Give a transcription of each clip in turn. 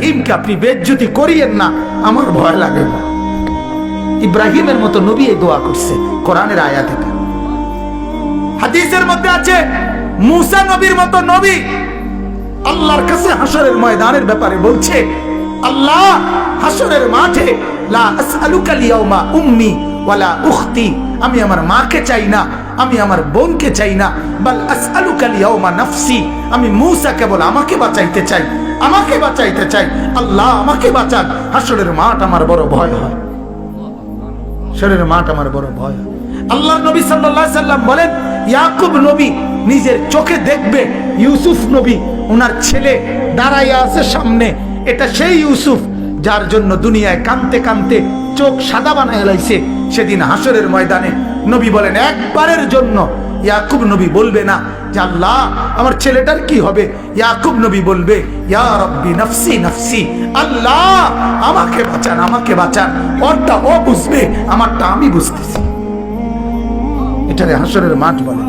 ইব্রাহিমকে আপনি বেইজ্জতি করিয়েন না, আমার ভয় লাগে না। ইব্রাহিমের মতো নবী এই দোয়া করছে কোরআনের আয়াতে। হাদিসের মধ্যে আছে মুসা নবীর মতো নবী আল্লাহর কাছে হাসরের ময়দানের ব্যাপারে বলছে, আল্লাহ হাসরের মাঠে লা আসআলুকা লিয়াউমা উম্মি ওয়ালা উখতি, আমি আমার মাকে চাই না, আমি আমার বোনকে চাই না, বাল আসআলুকা লিয়াউমা নাফসি, আমি মুসা কেবল আমাকে বাঁচাইতে চাই, আমাকে বাঁচাইতে চাই। আল্লাহ আমাকে বাঁচান, হাসরের মাঠ আমার বড় ভয় হয়, হাসরের মাঠ আমার বড় ভয় হয়। আল্লাহর নবী সাল্লাল্লাহু আলাইহি সাল্লাম বলেন, ইয়াকুব নবী নিজের চোখে দেখবে ইউসুফ নবী ওনার ছেলে দাঁড়াইয়া আছে সামনে, এটা সেই ইউসুফ যার জন্য দুনিয়ায় কাঁদতে কাঁদতে চোখ সাদা বানায় লাইছে। সেদিন হাসরের ময়দানে নবী বলেন, একবারের জন্য ইয়াকুব নবী বলবে না যে আল্লাহ আমার ছেলেটার কি হবে, ইয়াকুব নবী বলবে ইয়া রাব্বি নাফসি নাফসি, আল্লাহ আমাকে বাঁচান, আমাকে বাঁচান। ওরটা ও বুঝবে, আমারটা আমি বুঝতেছি। এটারে হাসরের মাঠ বলে।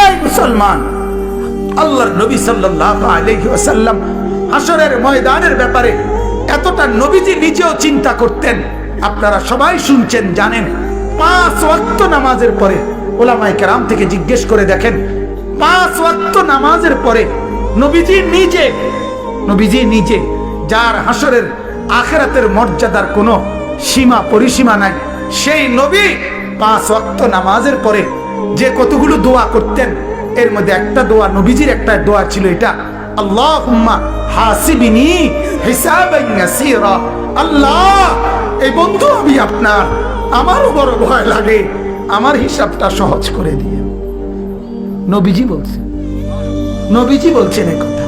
এই মুসলমান, আল্লাহর নবী সাল্লাল্লাহু আলাইহি ওয়াসাল্লাম হাসরের ময়দানের ব্যাপারে এতটা নবীজি নিজেও চিন্তা করতেন। আপনারা সবাই শুনছেন, জানেন, 5 ওয়াক্ত নামাজের পরে ওলামায়ে কেরাম থেকে জিজ্ঞেস করে দেখেন, 5 ওয়াক্ত নামাজের পরে নবীজি নিজে যার হাসরের আখিরাতের মর্যাদার কোনো সীমা পরিসীমা নাই, সেই নবী 5 ওয়াক্ত নামাজের পরে যে কতগুলো দোয়া করতেন, এর মধ্যে একটা দোয়া, নবীজির একটা দোয়া ছিল এটা, আল্লাহুম্মা হাসিবিনি হিসাবান ইয়াসীরা, আল্লাহ এই বন্ধু আমি আপনার, আমারও বড় ভয় লাগে, আমার হিসাবটা সহজ করে দিয়ে। নবীজি বলছেন এই কথা।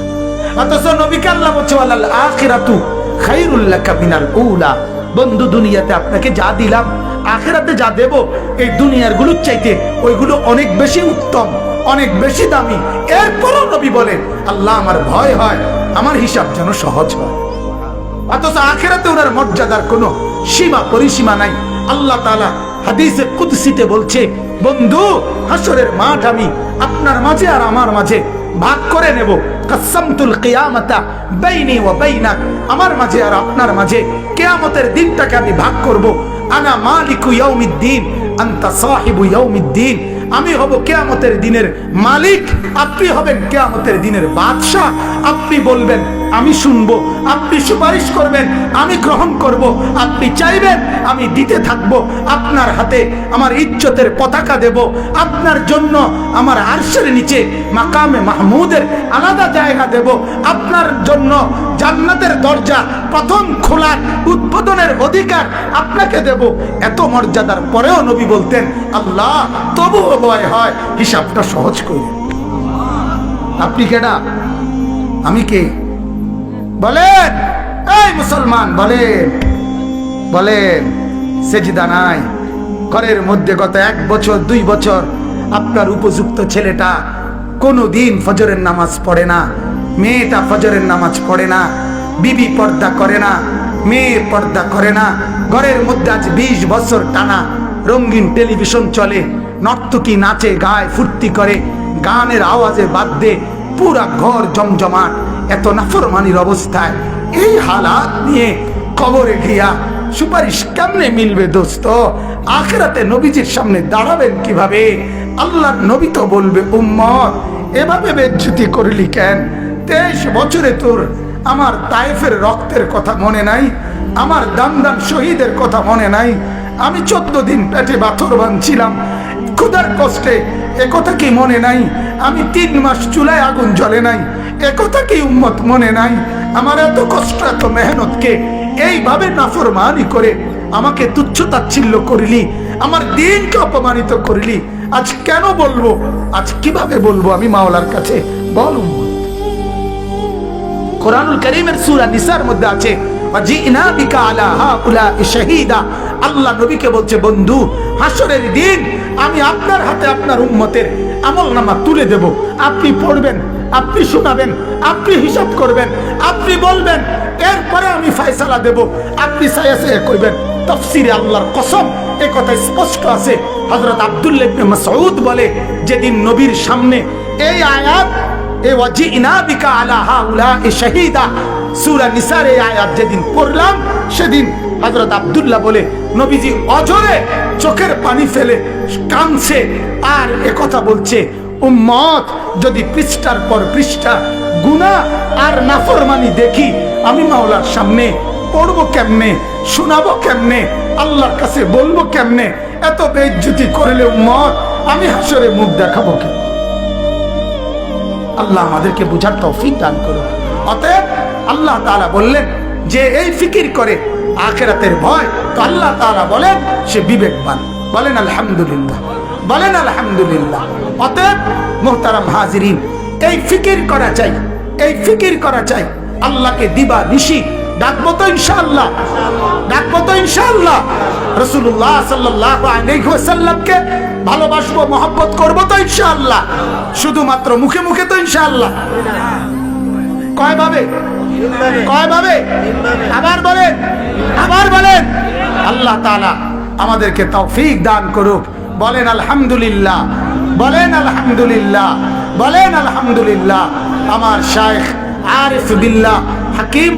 অথচ নবীকে আল্লাহ বলছে ওয়ালাল আখিরাতু খায়রুল লাকা মিনাল উলা, বন্ধু দুনিয়াতে আপনাকে যা দিলাম, আখিরাতে যা দেব, এই দুনিয়ার গুলোর চাইতে ওইগুলো অনেক বেশি উত্তম, অনেক বেশি দামি। এরপরও নবী বলেন, আল্লাহ আমার ভয় হয় আমার হিসাব যেন সহজ হয়। অথচ আখিরাতে ওনার মর্যাদার কোনো সীমা পরিসীমা নাই। আল্লাহ তাআলা হাদিসে কুদসিতে বলছে, বন্ধু হাসরের মাঠ আমি আপনার মাঝে আর আমার মাঝে ভাগ করে নেব, কাসামতুল কিয়ামাতা বাইনি ওয়া বাইনাক, আমার মাঝে আর আপনার মাঝে কিয়ামতের দিনটাকে আমি ভাগ করব। আনা মালিকু ইয়াউমিদ্দিন আনতা সাহিবু ইয়াউমিদ্দিন, আমি হব কিয়ামতের দিনের মালিক, আপনি হবেন কিয়ামতের দিনের বাদশা। আপনি বলবেন আমি শুনবো, আপনি সুপারিশ করবেন আমি গ্রহণ করব, আপনি চাইবেন আমি দিতে থাকবো। আপনার হাতে আমার ইজ্জতের পতাকা দেব, আপনার জন্য আমার আরশের নিচে মাকামে মাহমুদের আলাদা জায়গা দেব, আপনার জন্য জান্নাতের দরজা প্রথম খোলার উদ্বোধনের অধিকার আপনাকে দেব। এত মর্যাদার পরেও নবী বলতেন, আল্লাহ তবুও ভয় হয় হিসাবটা সহজ করি। আপনি কেডা, আমি কে? বলেন এই মুসলমান, বলেন সেজদা নাই ঘরের মধ্যে গত 1 বছর 2 বছর আপনার উপযুক্ত ছেলেটা কোনোদিন ফজরের নামাজ পড়ে না, মেয়েটা ফজরের নামাজ পড়ে না, বিবি পর্দা করে না, মেয়ে পর্দা করে না, ঘরের মধ্যে আজ 20 বছর টানা রঙিন টেলিভিশন চলে, নর্তকী নাচে গায় ফুর্তি করে, গানের আওয়াজে বাদ্যে পুরা ঘর জমজমাট, এত নাফরমানির অবস্থায় এই হালাত নিয়ে কবরে গিয়া সুপারিশ কেমনে মিলবে দোস্ত? আখিরাতে নবীজির সামনে দাঁড়াবেন কিভাবে? আল্লাহর নবী তো বলবে, উম্মত এভাবে বেজ্জতি করলি কেন? 23 বছরে তোর আমার তায়েফের রক্তের কথা মনে নাই, আমার দামদাম শহীদের কথা মনে নাই, আমি 14 দিন পেটে পাথর বাঁধছিলাম ক্ষুধার কষ্টে, একথা কি মনে নাই? আমি 3 মাস চুলায় আগুন জ্বলে নাই, একথা কি উম্মত মনে নাই? আমার এত কষ্ট এত মেহনতকে এইভাবে নাফরমানি করে আমাকে তুচ্ছ তাচ্ছিল্য করিলি, আমার দিনকে অপমানিত করিলি, আজ কেন বলবো? আজ কিভাবে বলবো আমি মাওলার কাছে? বল উম্মত। কোরআনুল কারীমের সূরা নিসার মধ্যে আছে, ওয়াজিনা বিকা আলা হাউলাই শাহীদা, আল্লাহ নবীকে বলছে, বন্ধু হাসরের দিন আমি আপনার হাতে আপনার উম্মতের আমলনামা তুলে দেব, আপনি পড়বেন, আপনি শোনাবেন, আপনি হিসাব করবেন, আপনি বলবেন, এরপরে আমি ফয়সালা দেব, আপনি সায়াসে কইবেন। তাফসীরে আল্লাহর কসম এই কথা স্পষ্ট আছে। হযরত আব্দুল্লাহ ইবনে মাসউদ বলে, যেদিন নবীর সামনে এই আয়াত এ ওয়াজিনা বিকা আলা হাউলা এ শাহীদা সূরা নিসার এই আয়াত যেদিন পড়লাম সেদিন হযরত আব্দুল্লাহ বলে নবীজি অঝরে চোখের পানি ফেলে কাঁদছে আর একথা বলছে, উম্মত যদি পৃষ্ঠার পর পৃষ্ঠা গুনাহ আর নাফরমানি দেখি আমি মাওলার সামনে পড়বো কেমনে, শোনাবো কেমনে, আল্লাহর কাছে বলবো কেমনে? এত বেইজ্জতি করলে উম্মত আমি হাসরে মুখ দেখাবো কেন? আল্লাহ আমাদেরকে বুঝার তৌফিক দান করুন। অতএব আল্লাহ তাআলা বললেন যে এই ফিকির করে আখিরাতের ভয়, তো আল্লাহ তাআলা বলেন সে বিবেকবান। বলেন আলহামদুলিল্লাহ, বলেন আলহামদুলিল্লাহ। অতএব মুহতারাম হাজিরিন, এই ফিকির করা চাই, এই ফিকির করা চাই। আল্লাহকে দিবা নিশি ডাকবো তো ইনশাআল্লাহ, ডাকবো তো ইনশাআল্লাহ। রাসূলুল্লাহ সাল্লাল্লাহু আলাইহি ওয়াসাল্লামকে ভালোবাসবো, মহব্বত করবো তো ইনশাআল্লাহ। শুধুমাত্র মুখে মুখে তো ইনশাআল্লাহ। কয় ভাবে? কয় ভাবে? আবার বলেন, আবার বলেন। আল্লাহ তাআলা আমাদেরকে তৌফিক দান করুক। বলেন আলহামদুলিল্লাহ, বলেন আলহামদুলিল্লাহ, বলেন আলহামদুলিল্লাহ। আমার শাইখ আরিফ বিল্লাহ হাকিম